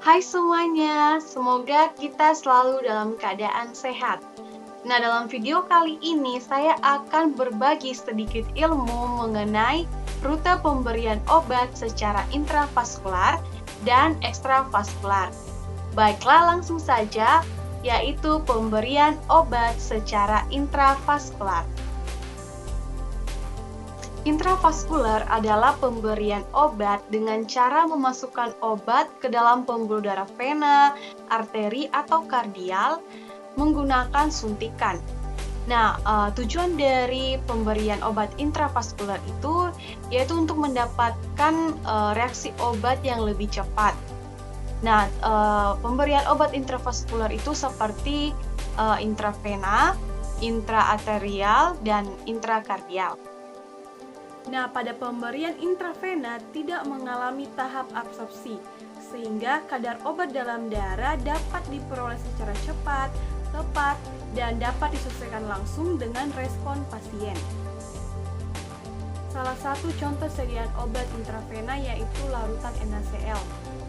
Hai semuanya, semoga kita selalu dalam keadaan sehat. Nah, dalam video kali ini saya akan berbagi sedikit ilmu mengenai rute pemberian obat secara intravaskular dan ekstravaskular. Baiklah, langsung saja, yaitu pemberian obat secara intravaskular. Intravaskular adalah pemberian obat dengan cara memasukkan obat ke dalam pembuluh darah vena, arteri, atau kardial menggunakan suntikan. Nah, tujuan dari pemberian obat intravaskular itu yaitu untuk mendapatkan reaksi obat yang lebih cepat. Nah, pemberian obat intravaskular itu seperti intravena, intraarterial, dan intrakardial. Nah, pada pemberian intravena tidak mengalami tahap absorpsi, sehingga kadar obat dalam darah dapat diperoleh secara cepat, tepat, dan dapat disesuaikan langsung dengan respon pasien. Salah satu contoh sediaan obat intravena yaitu larutan NaCl.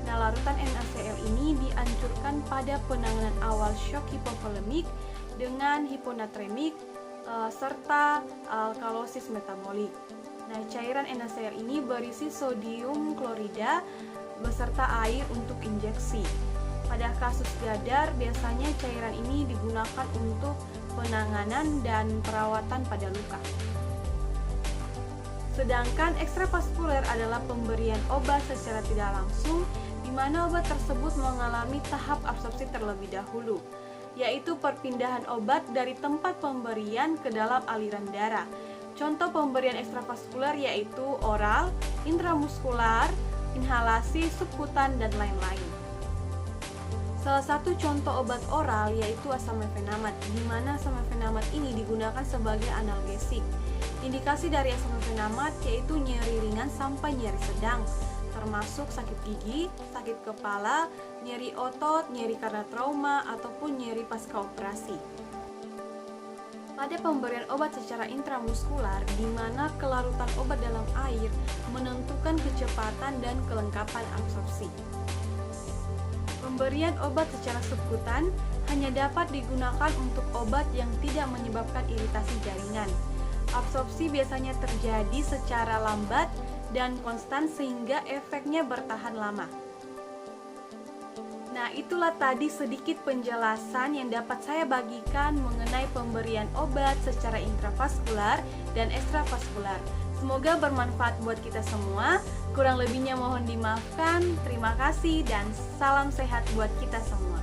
Nah, larutan NaCl ini dianjurkan pada penanganan awal shock hipovolemik dengan hiponatremik serta alkalosis metabolik. Nah, cairan NaCl ini berisi sodium klorida beserta air untuk injeksi. Pada kasus gadar, biasanya cairan ini digunakan untuk penanganan dan perawatan pada luka. Sedangkan ekstravaskuler adalah pemberian obat secara tidak langsung, di mana obat tersebut mengalami tahap absorpsi terlebih dahulu, yaitu perpindahan obat dari tempat pemberian ke dalam aliran darah. Contoh pemberian ekstravaskuler yaitu oral, intramuskular, inhalasi, subkutan, dan lain-lain. Salah satu contoh obat oral yaitu asam mefenamat, di mana asam mefenamat ini digunakan sebagai analgesik. Indikasi dari asam mefenamat yaitu nyeri ringan sampai nyeri sedang, termasuk sakit gigi, sakit kepala, nyeri otot, nyeri karena trauma, ataupun nyeri pasca operasi. Pada pemberian obat secara intramuskular, di mana kelarutan obat dalam air menentukan kecepatan dan kelengkapan absorpsi. Pemberian obat secara subkutan hanya dapat digunakan untuk obat yang tidak menyebabkan iritasi jaringan. Absorpsi biasanya terjadi secara lambat dan konstan sehingga efeknya bertahan lama. Nah, itulah tadi sedikit penjelasan yang dapat saya bagikan mengenai pemberian obat secara intravaskular dan ekstravaskular. Semoga bermanfaat buat kita semua. Kurang lebihnya mohon dimaafkan. Terima kasih dan salam sehat buat kita semua.